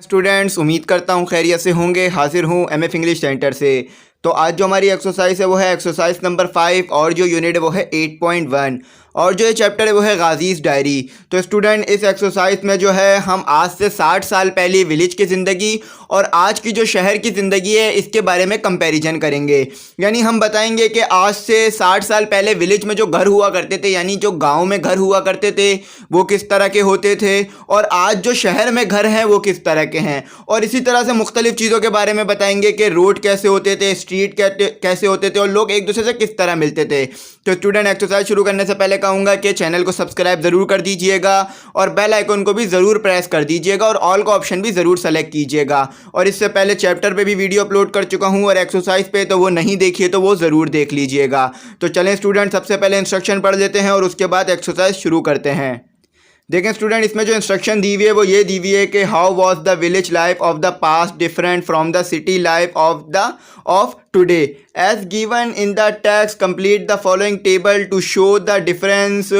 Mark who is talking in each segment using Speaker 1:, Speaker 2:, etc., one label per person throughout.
Speaker 1: Students, उम्मीद करता हूँ खैरियत से होंगे। हाजिर हूँ एमएफ इंग्लिश सेंटर से। तो आज जो हमारी एक्सरसाइज है वो है एक्सरसाइज नंबर 5 और जो यूनिट है वो है 8.1 और जो ये चैप्टर है वो है गाजीज़ डायरी। तो स्टूडेंट, इस एक्सरसाइज में जो है हम आज से 60 साल पहले विलेज की ज़िंदगी और आज की जो शहर की ज़िंदगी है इसके बारे में कंपैरिजन करेंगे। यानी हम बताएंगे कि आज से 60 साल पहले विलेज में जो घर हुआ करते थे, यानी जो गांव में घर हुआ करते थे वो किस तरह के होते थे, और आज जो शहर में घर हैं वो किस तरह के हैं। और इसी तरह से मुख्तलिफ चीज़ों के बारे में बताएंगे कि रोड कैसे होते थे, स्ट्रीट कैसे होते थे और लोग एक दूसरे से किस तरह मिलते थे। तो स्टूडेंट, एक्सरसाइज शुरू करने से पहले कहूँगा कि चैनल को सब्सक्राइब ज़रूर कर दीजिएगा और बेल आइकन को भी ज़रूर प्रेस कर दीजिएगा और ऑल का ऑप्शन भी ज़रूर सेलेक्ट कीजिएगा। और इससे पहले चैप्टर पे भी वीडियो अपलोड कर चुका हूँ और एक्सरसाइज पे, तो वो नहीं देखिए तो वो ज़रूर देख लीजिएगा। तो चलें स्टूडेंट, सबसे पहले इंस्ट्रक्शन पढ़ लेते हैं और उसके बाद एक्सरसाइज शुरू करते हैं। देखें स्टूडेंट, इसमें जो इंस्ट्रक्शन दी हुई है वो ये दी हुई है कि how was the village life of the past different from the city life of today as given in the text. Complete the following table to show the difference,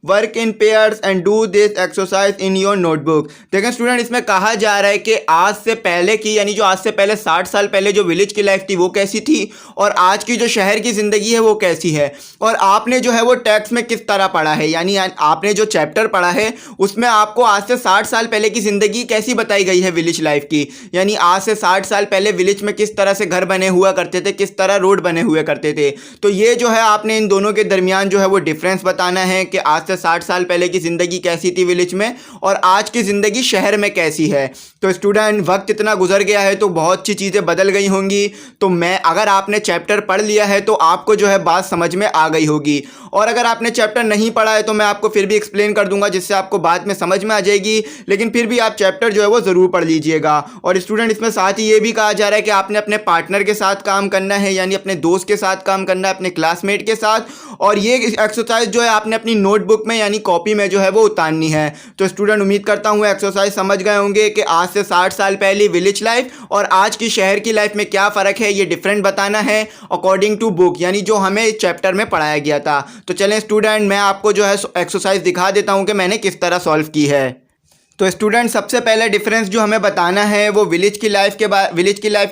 Speaker 1: work in pairs and do this exercise in your notebook. देखें student, इसमें कहा जा रहा है कि आज से पहले की, यानी जो आज से पहले 60 साल पहले जो विलेज की लाइफ थी वो कैसी थी और आज की जो शहर की ज़िंदगी है वो कैसी है। और आपने जो है वो टेक्स्ट में किस तरह पढ़ा है, यानी आपने जो चैप्टर पढ़ा है उसमें आपको आज से 60 साल पहले की ज़िंदगी कैसी बताई गई है विलेज लाइफ की। यानी आज से 60 साल पहले विलेज में किस तरह से घर बने हुआ करते थे, किस तरह रोड बने हुए करते थे। तो ये जो है आपने इन दोनों के दरमियान जो है वो डिफरेंस बताना है कि आज से 60 साल पहले की ज़िंदगी कैसी थी विलेज में और आज की ज़िंदगी शहर में कैसी है। तो स्टूडेंट, वक्त इतना गुजर गया है तो बहुत सी चीज़ें बदल गई होंगी। तो अगर आपने चैप्टर पढ़ लिया है तो आपको जो है बात समझ में आ गई होगी, और अगर आपने चैप्टर नहीं पढ़ा है तो मैं आपको फिर भी एक्सप्लेन कर दूंगा जिससे आपको बाद में समझ में आ जाएगी। लेकिन फिर भी आप चैप्टर जो है वो ज़रूर पढ़ लीजिएगा। और स्टूडेंट, इसमें साथ ही ये भी कहा जा रहा है कि आपने अपने पार्टनर के साथ काम करना है, यानी अपने दोस्त के साथ काम करना है, अपने क्लासमेट के साथ। और ये एक्सरसाइज जो है आपने अपनी नोटबुक में यानी कॉपी में जो है वो उतारनी है। तो स्टूडेंट, उम्मीद करता हूँ एक्सरसाइज समझ गए होंगे कि आज से 60 साल पहले विलेज लाइफ और आज की शहर की लाइफ में क्या फ़र्क है, ये डिफरेंट बताना है अकॉर्डिंग टू बुक, यानी जो हमें चैप्टर में पढ़ाया गया था। तो चलें स्टूडेंट, मैं आपको जो है एक्सरसाइज दिखा देता हूँ कि मैंने किस तरह सॉल्व की है। तो स्टूडेंट, सबसे पहले डिफरेंस जो हमें बताना है वो विलेज की लाइफ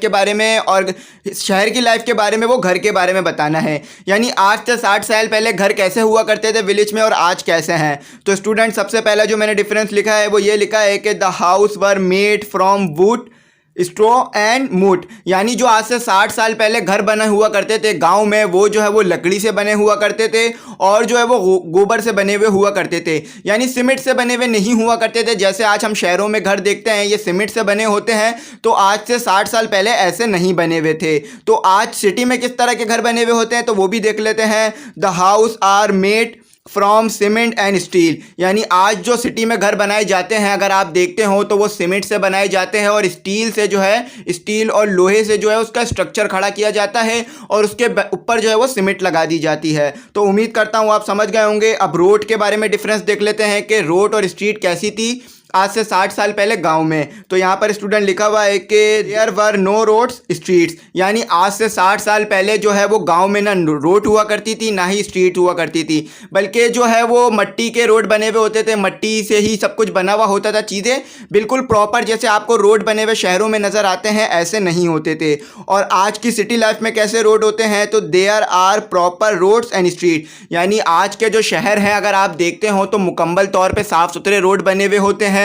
Speaker 1: के बारे में और शहर की लाइफ के बारे में, वो घर के बारे में बताना है। यानी आज से 60 साल पहले घर कैसे हुआ करते थे विलेज में और आज कैसे हैं। तो स्टूडेंट, सबसे पहला जो मैंने डिफरेंस लिखा है वो ये लिखा है कि the house were made from wood, straw and mud. यानी जो आज से 60 साल पहले घर बने हुआ करते थे गांव में, वो जो है वो लकड़ी से बने हुआ करते थे और जो है वो गोबर से बने हुए हुआ करते थे, यानी सीमेंट से बने हुए नहीं हुआ करते थे। जैसे आज हम शहरों में घर देखते हैं ये सीमेंट से बने होते हैं, तो आज से 60 साल पहले ऐसे नहीं बने हुए थे। तो आज सिटी में किस तरह के घर बने हुए होते हैं तो वो भी देख लेते हैं। The house are made from cement and steel. यानी आज जो सिटी में घर बनाए जाते हैं अगर आप देखते हो तो वो सीमेंट से बनाए जाते हैं और स्टील से जो है, स्टील और लोहे से जो है उसका स्ट्रक्चर खड़ा किया जाता है और उसके ऊपर जो है वो सीमेंट लगा दी जाती है। तो उम्मीद करता हूँ आप समझ गए होंगे। अब रोड के बारे में डिफरेंस देख लेते हैं कि रोड और स्ट्रीट कैसी थी आज से 60 साल पहले गांव में। तो यहाँ पर स्टूडेंट लिखा हुआ है कि there were no roads streets. यानी आज से 60 साल पहले जो है वो गांव में ना रोड हुआ करती थी ना ही स्ट्रीट हुआ करती थी, बल्कि जो है वो मट्टी के रोड बने हुए होते थे, मट्टी से ही सब कुछ बना हुआ होता था। चीज़ें बिल्कुल प्रॉपर जैसे आपको रोड बने हुए शहरों में नज़र आते हैं ऐसे नहीं होते थे। और आज की सिटी लाइफ में कैसे रोड होते हैं तो there are proper roads and street. यानी आज के जो शहर हैं अगर आप देखते हो तो मुकम्मल तौर पर साफ़ सुथरे रोड बने हुए होते हैं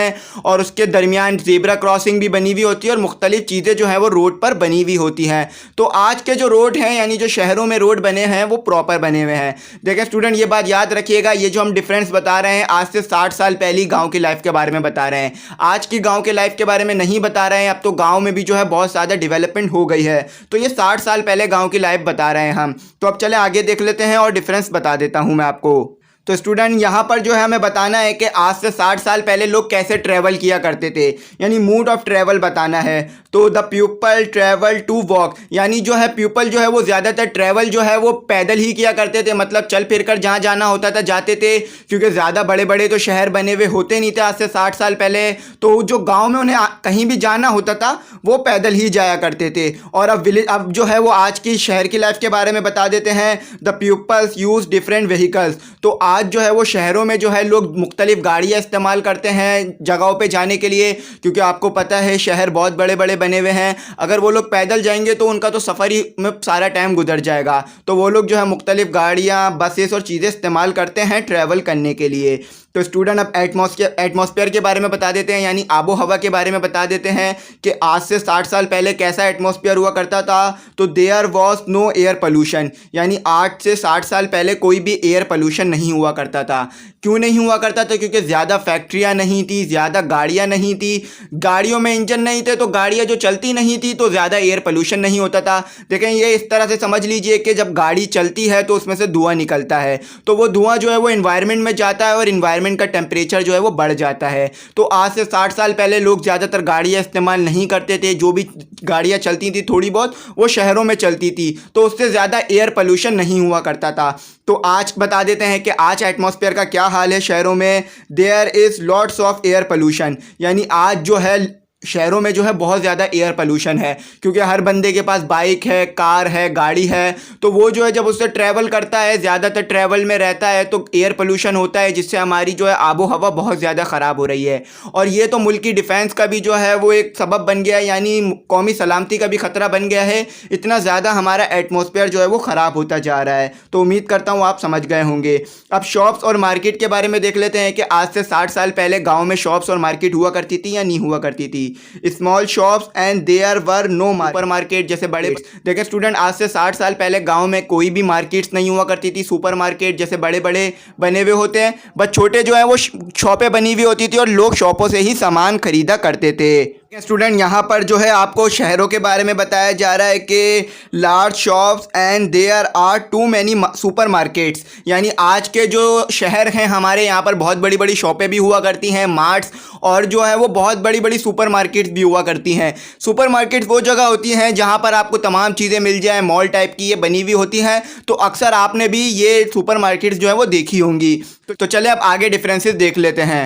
Speaker 1: और उसके दरमियान ज़ेब्रा क्रॉसिंग भी बनी हुई होती है और मुख्तलिफ चीज़ें जो है वो रोड पर बनी हुई होती हैं। तो आज के जो रोड हैं यानी जो शहरों में रोड बने हैं वो प्रॉपर बने हुए हैं। देखें स्टूडेंट, ये बात याद रखिएगा, ये जो हम डिफरेंस बता रहे हैं आज से 60 साल पहले गांव की लाइफ के बारे में बता रहे हैं, आज की गांव के लाइफ के बारे में नहीं बता रहे हैं। अब तो गाँव में भी जो है बहुत ज़्यादा डेवलपमेंट हो गई है, तो ये 60 साल पहले गाँव की लाइफ बता रहे हैं हम। तो अब चलें आगे देख लेते हैं और डिफरेंस बता देता हूँ मैं आपको। तो स्टूडेंट, यहाँ पर जो है हमें बताना है कि आज से 60 साल पहले लोग कैसे ट्रैवल किया करते थे, यानी मूड ऑफ ट्रैवल बताना है। तो the people travel to walk. यानी जो है पीपल जो है वो ज़्यादातर ट्रैवल जो है वो पैदल ही किया करते थे, मतलब चल फिर कर जहाँ जाना होता था जाते थे, क्योंकि ज़्यादा बड़े बड़े तो शहर बने हुए होते नहीं थे आज से 60 साल पहले। तो जो गाँव में उन्हें कहीं भी जाना होता था वो पैदल ही जाया करते थे। और अब जो है वो आज की शहर की लाइफ के बारे में बता देते हैं। The peoples use different vehicles. तो आज जो है वो शहरों में जो है लोग मुख्तलिफ गाड़ियाँ इस्तेमाल करते हैं जगहों पे जाने के लिए, क्योंकि आपको पता है शहर बहुत बड़े बड़े बने हुए हैं। अगर वो लोग पैदल जाएंगे तो उनका तो सफ़र ही में सारा टाइम गुजर जाएगा, तो वो लोग जो है मुख्तलिफ गाड़ियाँ, बसेस और चीज़ें इस्तेमाल करते हैं ट्रैवल करने के लिए। तो स्टूडेंट अब एटमॉस्फेयर के बारे में बता देते हैं, यानी आबो हवा के बारे में बता देते हैं कि आज से 60 साल पहले कैसा एटमॉस्फेयर हुआ करता था। तो there was no air pollution, यानी आज से 60 साल पहले कोई भी एयर पोल्यूशन नहीं हुआ करता था। क्यों नहीं हुआ करता था? क्योंकि ज़्यादा फैक्ट्रियाँ नहीं थी, ज़्यादा गाड़ियाँ नहीं थी, गाड़ियों में इंजन नहीं थे, तो गाड़ियाँ जो चलती नहीं थी तो ज़्यादा एयर पोल्यूशन नहीं होता था। देखें, ये इस तरह से समझ लीजिए कि जब गाड़ी चलती है तो उसमें से धुआं निकलता है, तो वो धुआं जो है वो इन्वायरमेंट में जाता है और इन्वायरमेंट का टेम्परेचर जो है वो बढ़ जाता है। तो आज से 60 साल पहले लोग ज़्यादातर गाड़ियाँ इस्तेमाल नहीं करते थे, जो भी गाड़ियाँ चलती थी थोड़ी बहुत वो शहरों में चलती थी, तो उससे ज़्यादा एयर पोल्यूशन नहीं हुआ करता था। तो आज बता देते हैं कि आज एटमॉस्फेयर का क्या हाल है शहरों में। There is lots of air pollution, यानी आज जो है शहरों में जो है बहुत ज़्यादा एयर पोल्यूशन है, क्योंकि हर बंदे के पास बाइक है, कार है, गाड़ी है, तो वो जो है जब उससे ट्रैवल करता है, ज़्यादातर ट्रैवल में रहता है, तो एयर पोल्यूशन होता है, जिससे हमारी जो है आबो हवा बहुत ज़्यादा ख़राब हो रही है। और ये तो मुल्क की डिफेंस का भी जो है वो एक सबब बन गया है, यानी कौमी सलामती का भी ख़तरा बन गया है। इतना ज़्यादा हमारा एटमॉस्फेयर जो है वो ख़राब होता जा रहा है। तो उम्मीद करता हूँ आप समझ गए होंगे। अब शॉप्स और मार्केट के बारे में देख लेते हैं कि आज से 60 साल पहले गाँव में शॉप्स और मार्केट हुआ करती थी या नहीं हुआ करती थी। Small shops and there were no super market, जैसे बड़े देखें स्टूडेंट, आज से 60 साल पहले गांव में कोई भी मार्केट्स नहीं हुआ करती थी। सुपर मार्केट जैसे बड़े बड़े बने हुए होते हैं, बस छोटे जो है वो शॉपें बनी हुई होती थी और लोग शॉपों से ही सामान खरीदा करते थे। स्टूडेंट, यहाँ पर जो है आपको शहरों के बारे में बताया जा रहा है कि large shops and there are too many super markets, यानी आज के जो शहर हैं हमारे यहाँ पर बहुत बड़ी बड़ी शॉपें भी हुआ करती हैं, मार्ट्स, और जो है वो बहुत बड़ी बड़ी सुपर मार्केट्स भी हुआ करती हैं। सुपर मार्केट्स वो जगह होती हैं जहाँ पर आपको तमाम चीज़ें मिल जाए, मॉल टाइप की ये बनी हुई होती हैं। तो अक्सर आपने भी ये सुपर मार्केट्स जो है वो देखी होंगी। तो चले अब आगे डिफरेंसेस देख लेते हैं।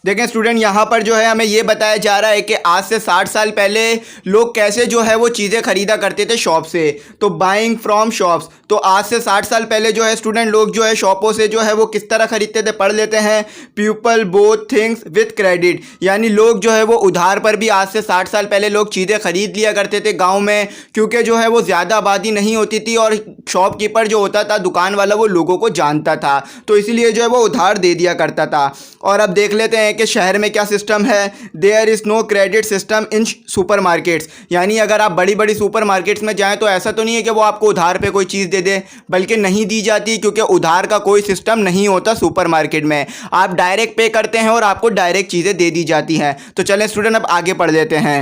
Speaker 1: देखें स्टूडेंट, यहाँ पर जो है हमें ये बताया जा रहा है कि आज से 60 साल पहले लोग कैसे जो है वो चीज़ें ख़रीदा करते थे शॉप से। तो बाइंग फ्रॉम शॉप्स, तो आज से 60 साल पहले जो है स्टूडेंट लोग जो है शॉपों से जो है वो किस तरह ख़रीदते थे, पढ़ लेते हैं। People both things with credit, यानी लोग जो है वो उधार पर भी आज से 60 साल पहले लोग चीज़ें ख़रीद लिया करते थे गाँव में, क्योंकि जो है वो ज़्यादा आबादी नहीं होती थी और शॉपकीपर जो होता था, दुकान वाला, वो लोगों को जानता था, तो इसीलिए जो है वो उधार दे दिया करता था। और अब देख लेते हैं कि शहर में क्या सिस्टम है। There is no credit system in super markets, यानी अगर आप बड़ी बड़ी सुपर मार्केट्स में जाएं तो ऐसा तो नहीं है कि वो आपको उधार पे कोई चीज़ दे दे, बल्कि नहीं दी जाती, क्योंकि उधार का कोई सिस्टम नहीं होता सुपर मार्केट में। आप डायरेक्ट पे करते हैं और आपको डायरेक्ट चीज़ें दे दी जाती हैं। तो चलें स्टूडेंट अब आगे पढ़ लेते हैं।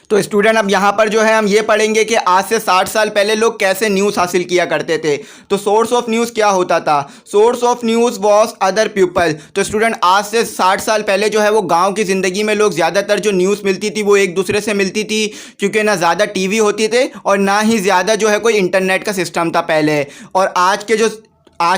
Speaker 1: तो स्टूडेंट अब यहाँ पर जो है हम ये पढ़ेंगे कि आज से 60 साल पहले लोग कैसे न्यूज़ हासिल किया करते थे। तो सोर्स ऑफ न्यूज़ क्या होता था? Source of news was other people. तो स्टूडेंट आज से 60 साल पहले जो है वो गांव की ज़िंदगी में लोग ज़्यादातर जो न्यूज़ मिलती थी वो एक दूसरे से मिलती थी, क्योंकि ना ज़्यादा टीवी होती थे और ना ही ज़्यादा जो है कोई इंटरनेट का सिस्टम था पहले। और आज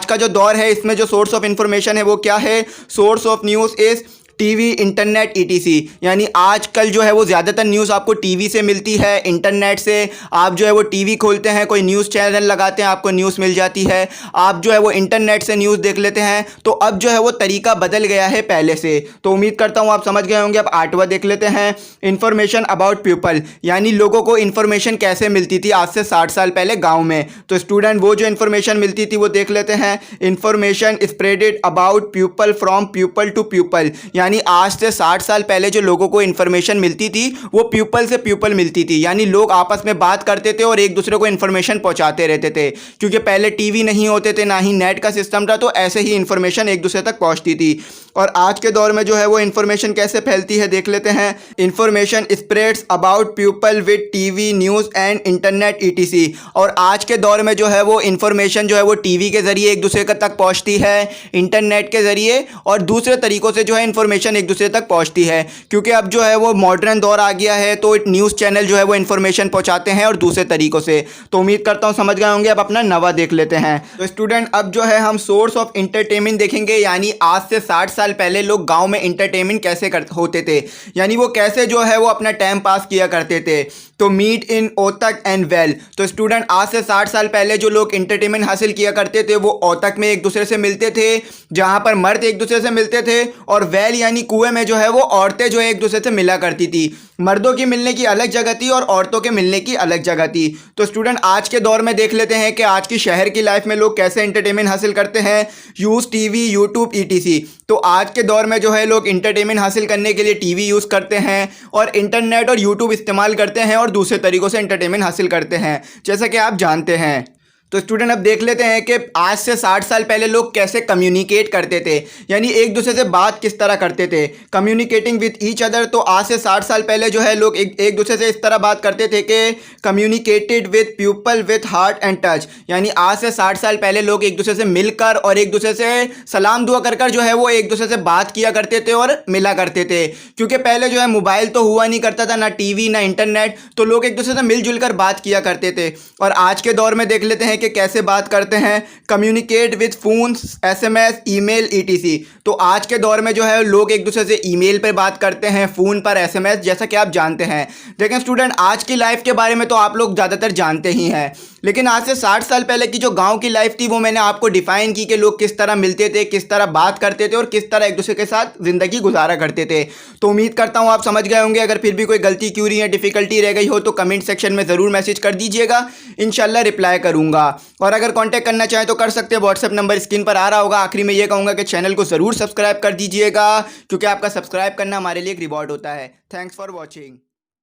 Speaker 1: का जो दौर है इसमें जो सोर्स ऑफ इंफॉर्मेशन है वो क्या है? Source of news is TV, internet, etc, यानी आजकल जो है वो ज़्यादातर न्यूज़ आपको टीवी से मिलती है, इंटरनेट से। आप जो है वो टीवी खोलते हैं, कोई न्यूज़ चैनल लगाते हैं, आपको न्यूज़ मिल जाती है। आप जो है वो इंटरनेट से न्यूज़ देख लेते हैं। तो अब जो है वो तरीका बदल गया है पहले से। तो उम्मीद करता हूँ आप समझ गए होंगे। अब 8वां देख लेते हैं, इन्फॉर्मेशन अबाउट पीपल, यानी लोगों को इन्फॉर्मेशन कैसे मिलती थी आज से 60 साल पहले गाँव में। तो स्टूडेंट वो जो इन्फॉर्मेशन मिलती थी वो देख लेते हैं। Information spreaded about people from people to people, यानी आज से 60 साल पहले जो लोगों को इन्फॉर्मेशन मिलती थी वो पीपल से पीपल मिलती थी, यानी लोग आपस में बात करते थे और एक दूसरे को इन्फॉर्मेशन पहुंचाते रहते थे, क्योंकि पहले टीवी नहीं होते थे, ना ही नेट का सिस्टम था, तो ऐसे ही इन्फॉर्मेशन एक दूसरे तक पहुंचती थी। और आज के दौर में जो है वो इन्फॉर्मेशन कैसे फैलती है देख लेते हैं। Information spreads about people with TV, news and internet, etc. और आज के दौर में जो है वो इन्फॉर्मेशन जो है वो टीवी के ज़रिए एक दूसरे तक पहुँचती है, इंटरनेट के ज़रिए और दूसरे तरीक़ों से जो है इन्फॉर्मेशन इन्फॉर्मेशन एक दूसरे तक पहुंचती है, क्योंकि अब जो है वो मॉडर्न दौर आ गया है, तो न्यूज़ चैनल जो है वो इन्फॉर्मेशन पहुंचाते हैं और दूसरे तरीक़ों से। तो उम्मीद करता हूँ समझ गए होंगे। अब अपना नवा देख लेते हैं। तो स्टूडेंट अब जो है हम सोर्स ऑफ इंटरटेनमेंट देखेंगे, यानी आज से 60 साल पहले लोग गाँव में इंटरटेनमेंट कैसे होते थे, यानी वो कैसे जो है वो अपना टाइम पास किया करते थे। तो मीट इन ओतक एंड वेल। तो स्टूडेंट आज से 60 साल पहले जो लोग इंटरटेनमेंट हासिल किया करते थे वो ओतक में एक दूसरे से मिलते थे, जहां पर मर्द एक दूसरे से मिलते थे, और वेल यानी कुएं में जो है वो औरतें जो है एक दूसरे से मिला करती थी। मर्दों की मिलने की अलग जगह थी और औरतों के मिलने की अलग जगह थी। तो स्टूडेंट आज के दौर में देख लेते हैं कि आज की शहर की लाइफ में लोग कैसे इंटरटेनमेंट हासिल करते हैं। Use TV, YouTube, etc. तो आज के दौर में जो है लोग इंटरटेनमेंट हासिल करने के लिए टीवी यूज़ करते हैं और इंटरनेट और यूट्यूब इस्तेमाल करते हैं और दूसरे तरीक़ों से इंटरटेनमेंट हासिल करते हैं, जैसा कि आप जानते हैं। तो स्टूडेंट अब देख लेते हैं कि आज से 60 साल पहले लोग कैसे कम्युनिकेट करते थे, यानी एक दूसरे से बात किस तरह करते थे, कम्युनिकेटिंग विद ईच अदर। तो आज से 60 साल पहले जो है लोग एक दूसरे से इस तरह बात करते थे कि communicated with people with heart and touch, यानी आज से 60 साल पहले लोग एक दूसरे से मिलकर और एक दूसरे से सलाम दुआ कर जो है वो एक दूसरे से बात किया करते थे और मिला करते थे। क्योंकि पहले जो है मोबाइल तो हुआ नहीं करता था, ना टीवी ना इंटरनेट, तो लोग एक दूसरे से मिलजुल कर बात किया करते थे। और आज के दौर में देख लेते हैं कि कैसे बात करते हैं, communicate with phones, SMS, email, etc. तो आज के दौर में जो है लोग एक दूसरे से ईमेल पर बात करते हैं, फ़ोन पर, एसएमएस, जैसा कि आप जानते हैं। लेकिन स्टूडेंट आज की लाइफ के बारे में तो आप लोग ज़्यादातर जानते ही हैं, लेकिन आज से 60 साल पहले की जो गांव की लाइफ थी वो मैंने आपको डिफाइन की कि लोग किस तरह मिलते थे, किस तरह बात करते थे और किस तरह एक दूसरे के साथ ज़िंदगी गुजारा करते थे। तो उम्मीद करता हूं आप समझ गए होंगे। अगर फिर भी कोई गलती, क्यूरी या डिफ़िकल्टी रह गई हो तो कमेंट सेक्शन में ज़रूर मैसेज कर दीजिएगा, इंशाल्लाह रिप्लाई करूँगा। और अगर कॉन्टैक्ट करना चाहें तो कर सकते हैं, व्हाट्सएप नंबर स्क्रीन पर आ रहा होगा। आखिरी में ये कहूँगा कि चैनल को ज़रूर सब्सक्राइब कर दीजिएगा, क्योंकि आपका सब्सक्राइब करना हमारे लिए एक रिवॉर्ड होता है। Thanks for watching.